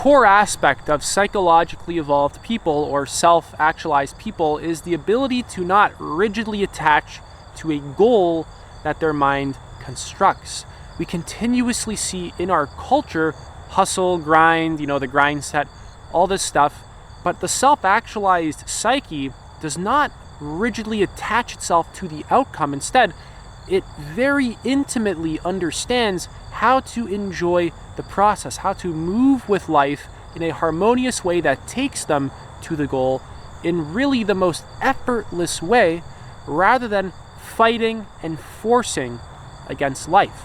core aspect of psychologically evolved people or self-actualized people is the ability to not rigidly attach to a goal that their mind constructs. We continuously see in our culture hustle, grind, the grind set, all this stuff, but the self-actualized psyche does not rigidly attach itself to the outcome. Instead, it very intimately understands how to enjoy the process, how to move with life in a harmonious way that takes them to the goal in really the most effortless way, rather than fighting and forcing against life.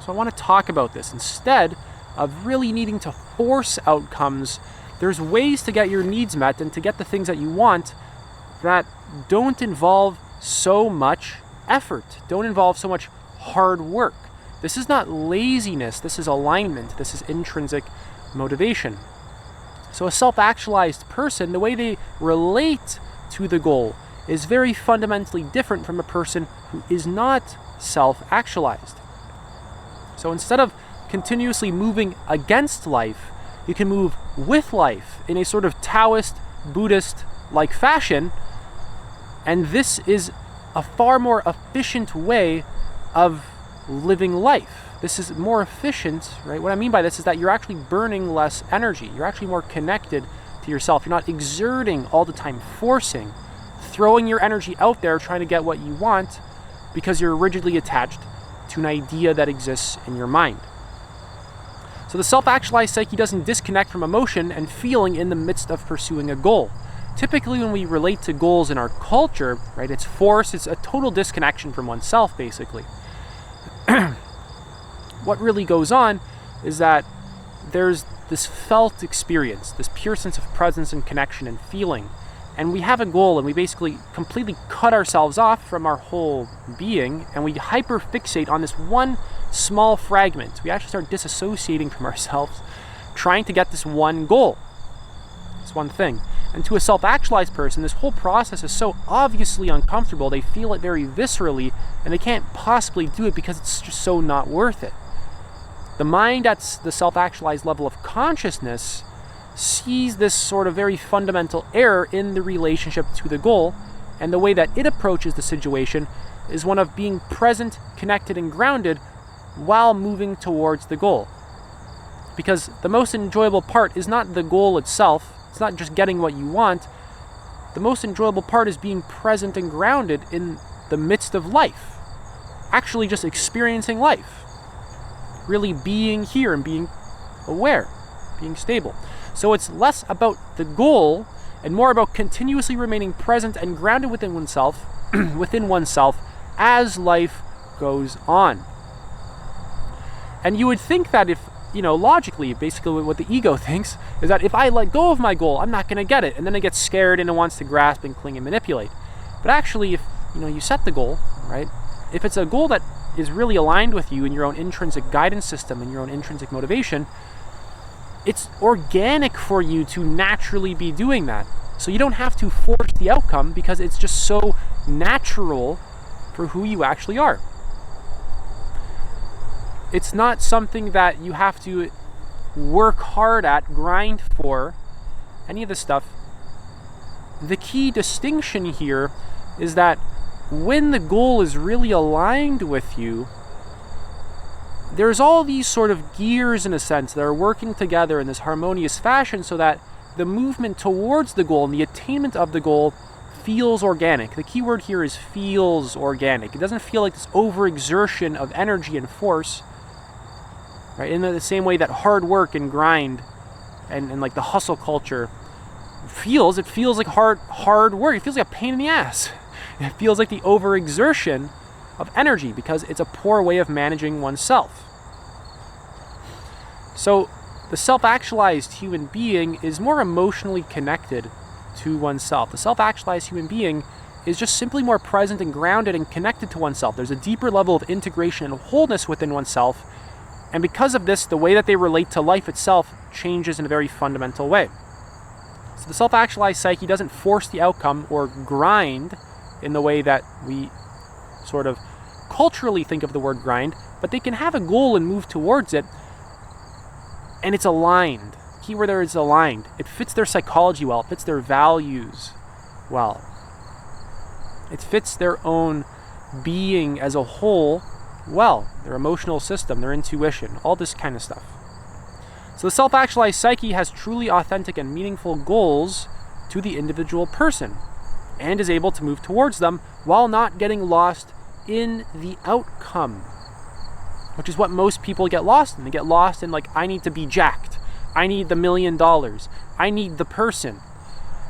So I want to talk about this. Instead of really needing to force outcomes, there's ways to get your needs met and to get the things that you want that don't involve so much effort, don't involve so much hard work. This is not laziness, this is alignment, this is intrinsic motivation. So a self-actualized person, the way they relate to the goal is very fundamentally different from a person who is not self-actualized. So instead of continuously moving against life, you can move with life in a sort of Taoist, Buddhist-like fashion, and this is a far more efficient way of living life. This is more efficient, right? What I mean by this is that you're actually burning less energy. You're actually more connected to yourself. You're not exerting all the time, forcing, throwing your energy out there trying to get what you want because you're rigidly attached to an idea that exists in your mind. So the self-actualized psyche doesn't disconnect from emotion and feeling in the midst of pursuing a goal. Typically when we relate to goals in our culture, right, it's force, it's a total disconnection from oneself, basically. What really goes on is that there's this felt experience, this pure sense of presence and connection and feeling, and we have a goal and we basically completely cut ourselves off from our whole being and we hyper-fixate on this one small fragment. We actually start disassociating from ourselves, trying to get this one goal, this one thing. And to a self-actualized person, this whole process is so obviously uncomfortable, they feel it very viscerally, and they can't possibly do it because it's just so not worth it. The mind at the self-actualized level of consciousness sees this sort of very fundamental error in the relationship to the goal, and the way that it approaches the situation is one of being present, connected, and grounded while moving towards the goal. Because the most enjoyable part is not the goal itself, it's not just getting what you want. The most enjoyable part is being present and grounded in the midst of life. Actually just experiencing life. Really being here and being aware, being stable. So it's less about the goal and more about continuously remaining present and grounded within oneself, as life goes on. And you would think that if, logically, basically what the ego thinks is that if I let go of my goal, I'm not going to get it. And then it gets scared and it wants to grasp and cling and manipulate. But actually, if, you set the goal, right? If it's a goal that is really aligned with you and your own intrinsic guidance system and your own intrinsic motivation, it's organic for you to naturally be doing that. So you don't have to force the outcome because it's just so natural for who you actually are. It's not something that you have to work hard at, grind for, any of this stuff. The key distinction here is that when the goal is really aligned with you, there's all these sort of gears, in a sense, that are working together in this harmonious fashion so that the movement towards the goal and the attainment of the goal feels organic. The key word here is feels organic. It doesn't feel like this overexertion of energy and force, right? In the same way that hard work and grind and like the hustle culture feels like hard work. It feels like a pain in the ass. It feels like the overexertion of energy because it's a poor way of managing oneself. So the self-actualized human being is more emotionally connected to oneself. The self-actualized human being is just simply more present and grounded and connected to oneself. There's a deeper level of integration and wholeness within oneself. And because of this, the way that they relate to life itself changes in a very fundamental way. So the self-actualized psyche doesn't force the outcome or grind in the way that we sort of culturally think of the word grind, but they can have a goal and move towards it, and it's aligned. keyword there is aligned. It fits their psychology well. It fits their values well. It fits their own being as a whole well. Their emotional system, their intuition, all this kind of stuff. So the self-actualized psyche has truly authentic and meaningful goals to the individual person and is able to move towards them while not getting lost in the outcome, which is what most people get lost in. They get lost in, like, I need to be jacked. I need the $1 million. I need the person.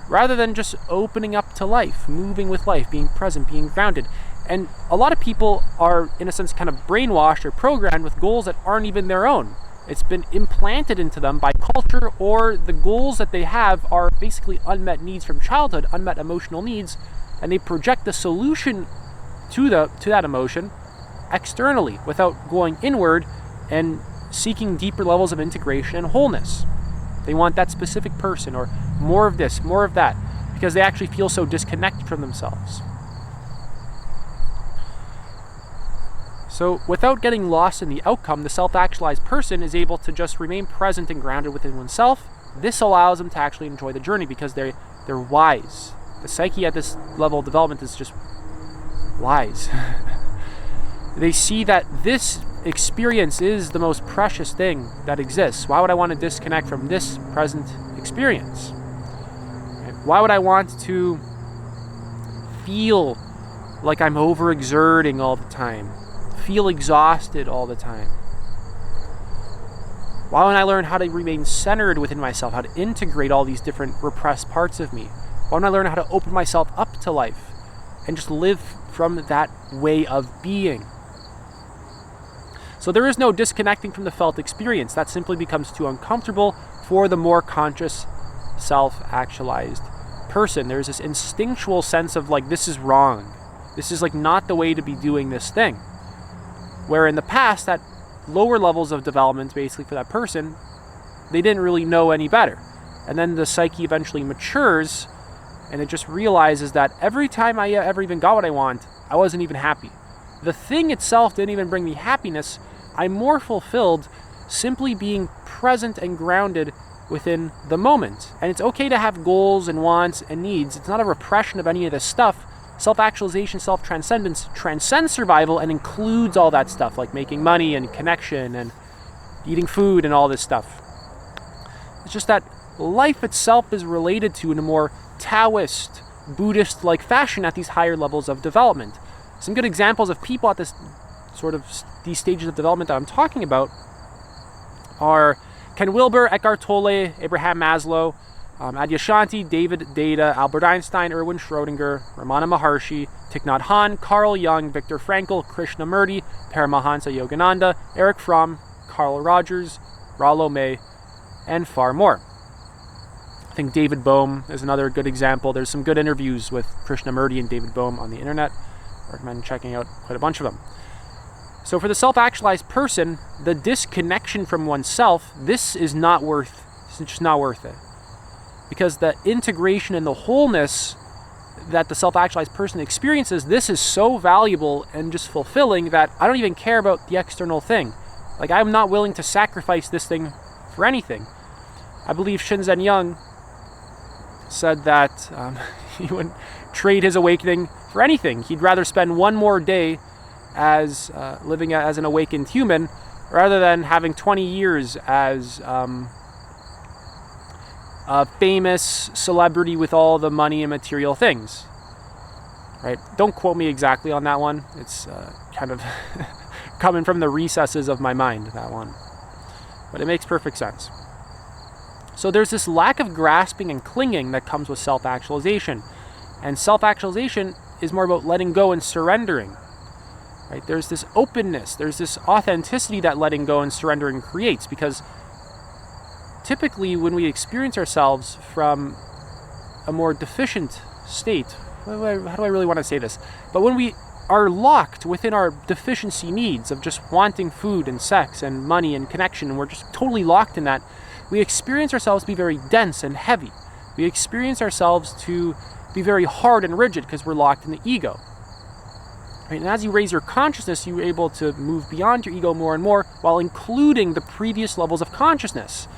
Rather than just opening up to life, moving with life, being present, being grounded. And a lot of people are, in a sense, kind of brainwashed or programmed with goals that aren't even their own. It's been implanted into them by culture, or the goals that they have are basically unmet needs from childhood, unmet emotional needs, and they project the solution to that emotion externally without going inward and seeking deeper levels of integration and wholeness. They want that specific person, or more of this, more of that, because they actually feel so disconnected from themselves. So without getting lost in the outcome, the self-actualized person is able to just remain present and grounded within oneself. This allows them to actually enjoy the journey because they're wise. The psyche at this level of development is just wise. They see that this experience is the most precious thing that exists. Why would I want to disconnect from this present experience? Right? Why would I want to feel like I'm overexerting all the time? Feel exhausted all the time? Why don't I learn how to remain centered within myself, how to integrate all these different repressed parts of me? Why don't I learn how to open myself up to life and just live from that way of being? So there is no disconnecting from the felt experience. That simply becomes too uncomfortable for the more conscious, self-actualized person. There's this instinctual sense of, like, this is wrong. This is, like, not the way to be doing this thing. Where in the past, at lower levels of development, basically for that person, they didn't really know any better. And then the psyche eventually matures, and it just realizes that every time I ever even got what I want, I wasn't even happy. The thing itself didn't even bring me happiness. I'm more fulfilled simply being present and grounded within the moment. And it's okay to have goals and wants and needs. It's not a repression of any of this stuff. Self-actualization, self-transcendence transcends survival and includes all that stuff, like making money and connection and eating food and all this stuff. It's just that life itself is related to in a more Taoist, Buddhist-like fashion at these higher levels of development. Some good examples of people at this sort of these stages of development that I'm talking about are Ken Wilber, Eckhart Tolle, Abraham Maslow, Adyashanti, David Data, Albert Einstein, Erwin Schrödinger, Ramana Maharshi, Thich Nhat Hanh, Carl Jung, Viktor Frankl, Krishnamurti, Paramahansa Yogananda, Eric Fromm, Carl Rogers, Rollo May, and far more. I think David Bohm is another good example. There's some good interviews with Krishnamurti and David Bohm on the internet. I recommend checking out quite a bunch of them. So for the self-actualized person, the disconnection from oneself, it's just not worth it. Because the integration and the wholeness that the self-actualized person experiences, this is so valuable and just fulfilling that I don't even care about the external thing. Like, I'm not willing to sacrifice this thing for anything. I believe Shinzen Young said that he wouldn't trade his awakening for anything. He'd rather spend one more day as living as an awakened human rather than having 20 years as a famous celebrity with all the money and material things. Right? Don't quote me exactly on that one. It's kind of coming from the recesses of my mind, that one. But it makes perfect sense. So there's this lack of grasping and clinging that comes with self-actualization. And self-actualization is more about letting go and surrendering. Right? There's this openness, there's this authenticity that letting go and surrendering creates, because typically when we experience ourselves from a more deficient state, how do I really want to say this? But when we are locked within our deficiency needs of just wanting food and sex and money and connection, and we're just totally locked in that, we experience ourselves to be very dense and heavy. We experience ourselves to be very hard and rigid because we're locked in the ego. Right? And as you raise your consciousness, you're able to move beyond your ego more and more while including the previous levels of consciousness.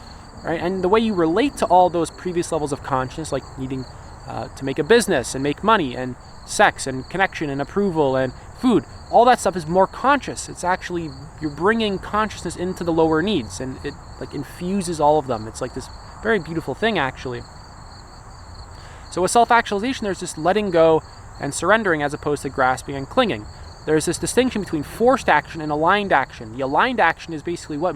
right? And the way you relate to all those previous levels of consciousness, like needing to make a business and make money and sex and connection and approval and food, all that stuff is more conscious. It's actually, you're bringing consciousness into the lower needs, and it like infuses all of them. It's like this very beautiful thing, actually. So with self-actualization, there's this letting go and surrendering as opposed to grasping and clinging. There's this distinction between forced action and aligned action. The aligned action is basically what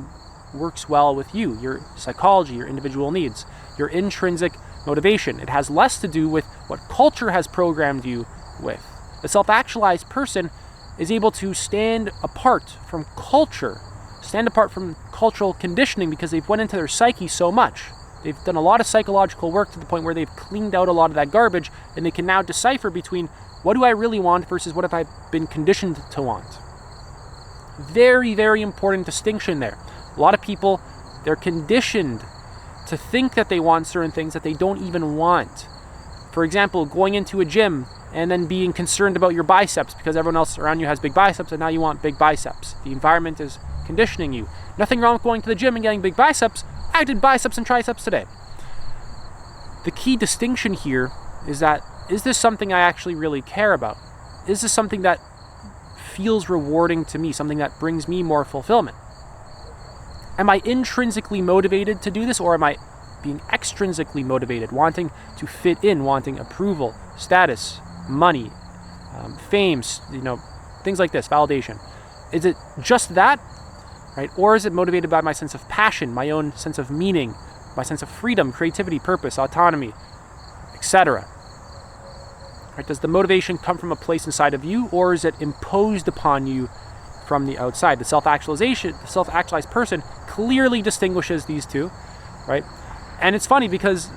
works well with you, your psychology, your individual needs, your intrinsic motivation. It has less to do with what culture has programmed you with. The self-actualized person is able to stand apart from culture, stand apart from cultural conditioning, because they've went into their psyche so much. They've done a lot of psychological work to the point where they've cleaned out a lot of that garbage, and they can now decipher between what do I really want versus what have I been conditioned to want. Very, very important distinction there. A lot of people, they're conditioned to think that they want certain things that they don't even want. For example, going into a gym and then being concerned about your biceps because everyone else around you has big biceps, and now you want big biceps. The environment is conditioning you. Nothing wrong with going to the gym and getting big biceps. I did biceps and triceps today. The key distinction here is that, is this something I actually really care about? Is this something that feels rewarding to me, something that brings me more fulfillment? Am I intrinsically motivated to do this, or am I being extrinsically motivated, wanting to fit in, wanting approval, status, money, fame, things like this, validation? Is it just that, right? Or is it motivated by my sense of passion, my own sense of meaning, my sense of freedom, creativity, purpose, autonomy, etc.? Right? Does the motivation come from a place inside of you, or is it imposed upon you from the outside? The self-actualized person clearly distinguishes these two, right? And it's funny because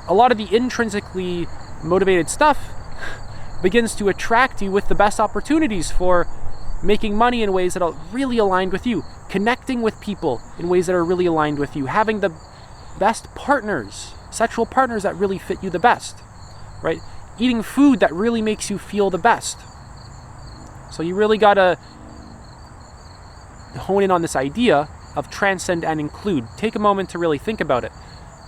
a lot of the intrinsically motivated stuff begins to attract you with the best opportunities for making money in ways that are really aligned with you, connecting with people in ways that are really aligned with you, having the best partners, sexual partners that really fit you the best, right? Eating food that really makes you feel the best. So you really gotta hone in on this idea of transcend and include. Take a moment to really think about it.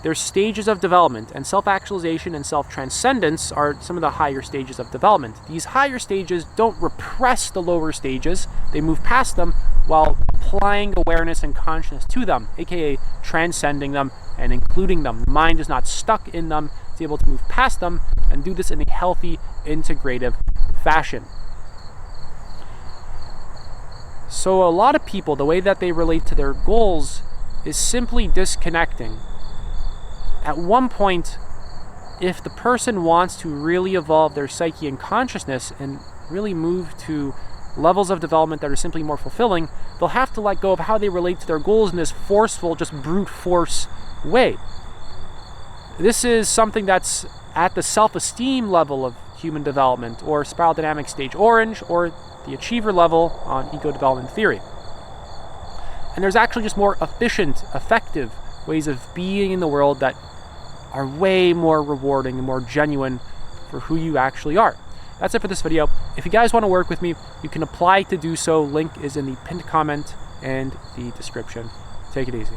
There's stages of development, and self-actualization and self-transcendence are some of the higher stages of development. These higher stages don't repress the lower stages, they move past them while applying awareness and consciousness to them, aka transcending them and including them. The mind is not stuck in them, it's able to move past them and do this in a healthy, integrative fashion. So a lot of people, the way that they relate to their goals is simply disconnecting. At one point, if the person wants to really evolve their psyche and consciousness and really move to levels of development that are simply more fulfilling, they'll have to let go of how they relate to their goals in this forceful, just brute force way. This is something that's at the self-esteem level of human development, or spiral dynamic stage orange, or the achiever level on ego development theory. And there's actually just more efficient, effective ways of being in the world that are way more rewarding and more genuine for who you actually are. That's it for this video. If you guys want to work with me, you can apply to do so. Link is in the pinned comment and the description. Take it easy.